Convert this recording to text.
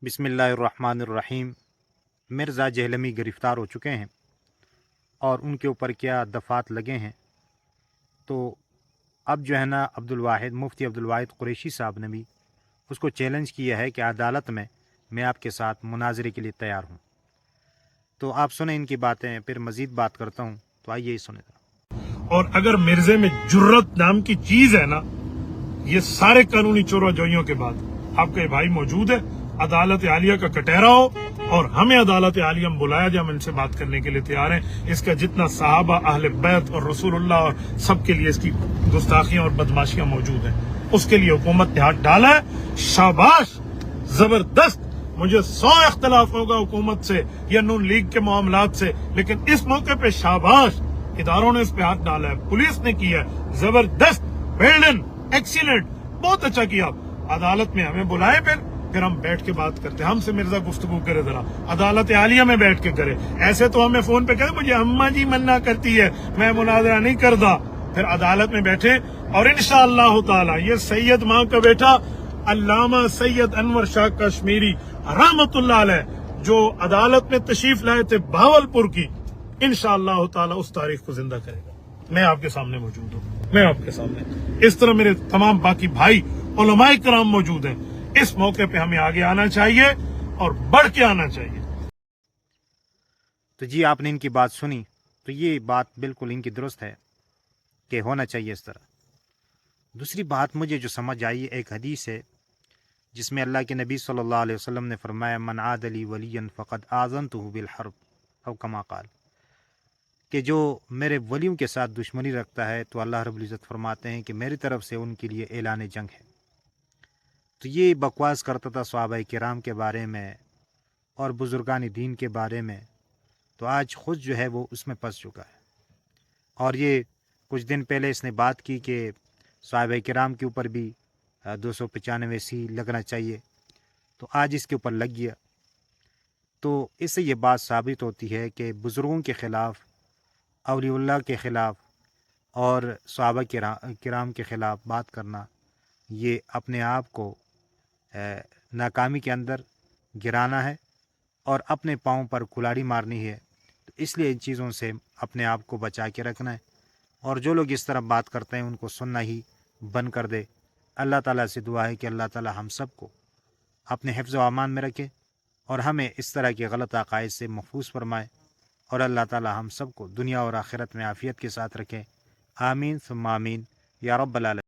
बिस्मिल्लाहिर्रहमानिर्रहीम। मिर्ज़ा जहलमी गिरफ़्तार हो चुके हैं और उनके ऊपर क्या दफ़ात लगे हैं। तो अब जो है ना मुफ्ती अब्दुल वाहिद कुरैशी साहब ने भी उसको चैलेंज किया है कि अदालत में मैं आपके साथ मुनाज़रे के लिए तैयार हूँ। तो आप सुने इनकी बातें, फिर मज़ीद बात करता हूँ। तो आइए सुने। और अगर मिर्जे में जुर्रत नाम की चीज है ना, ये सारे कानूनी चोराजोइयों के बाद आपका ये भाई मौजूद है। अदालत आलिया का कटहरा हो और हमें अदालत आलिया में बुलाया जाए, हम इनसे बात करने के लिए तैयार हैं। इसका जितना सहाबा, अहले बैत और रसूलुल्लाह और सबके लिए इसकी गुस्ताखियां और बदमाशियां मौजूद हैं, उसके लिए हुकूमत ने हाथ डाला है। शाबाश, जबरदस्त। मुझे 100 इख्तलाफ होगा हुकूमत से या नून लीग के मामलात से, लेकिन इस मौके पे शाबाश, इदारों ने इस पे हाथ डाला है, पुलिस ने किया है। जबरदस्त, वेल्डन, एक्सीलेंट, बहुत अच्छा किया। अदालत में हमें बुलाए, फिर हम बैठ के बात करते हैं। हमसे मिर्जा गुफ्तगू करे, जरा अदालत आलिया में बैठ के करे। ऐसे तो हमें फोन पे करे मुझे अम्मा जी मन्ना करती है, मैं मुनाजरा नहीं करता। फिर अदालत में बैठे और इंशाअल्लाह ताला ये सैयद माँ का बेटा अल्लामा सैयद अनवर शाह कश्मीरी रहमतुल्लाह अलैह जो अदालत में तशरीफ लाए थे भावलपुर की, इंशाअल्लाह ताला उस तारीख को जिंदा करेगा। मैं आपके सामने मौजूद हूँ, मैं आपके सामने। इस तरह मेरे तमाम बाकी भाई उलमाए कराम मौजूद हैं। इस मौके पे हमें आगे आना चाहिए और बढ़ के आना चाहिए। तो जी, आपने इनकी बात सुनी, तो ये बात बिल्कुल इनकी दुरुस्त है कि होना चाहिए इस तरह। दूसरी बात मुझे जो समझ आई, एक हदीस है जिसमें अल्लाह के नबी सल्लल्लाहु अलैहि वसल्लम ने फरमाया, मन आदली वलियन फ़क़द आज़नतुहु बिल हर्ब, औ कमा क़ाल, कि जो मेरे वलियों के साथ दुश्मनी रखता है तो अल्लाह रब्बुल इज़्ज़त फरमाते हैं कि मेरी तरफ से उनके लिए ऐलान जंग है। तो ये बकवास करता था सहाबाए किराम के बारे में और बुजुर्गान दीन के बारे में, तो आज खुद जो है वो उसमें फंस चुका है। और ये कुछ दिन पहले इसने बात की कि सहाबाए किराम के ऊपर भी 295 सी लगना चाहिए, तो आज इसके ऊपर लग गया। तो इससे ये बात साबित होती है कि बुज़ुर्गों के ख़िलाफ़, औलियुल्लाह के ख़िलाफ़ और सहाबा किराम के ख़िलाफ़ बात करना, ये अपने आप को नाकामी के अंदर गिराना है और अपने पाँव पर कुल्हाड़ी मारनी है। तो इसलिए इन चीज़ों से अपने आप को बचा के रखना है, और जो लोग इस तरह बात करते हैं उनको सुनना ही बंद कर दे। अल्लाह ताला से दुआ है कि अल्लाह ताला हम सबको अपने हिफ्ज़ व अमान में रखे और हमें इस तरह के गलत अक़ाइद से महफूज फरमाए, और अल्लाह ताला हम सबको दुनिया और आखिरत में आफ़ियत के साथ रखे। आमीन सुम्मा आमीन या रब्बल आलमीन।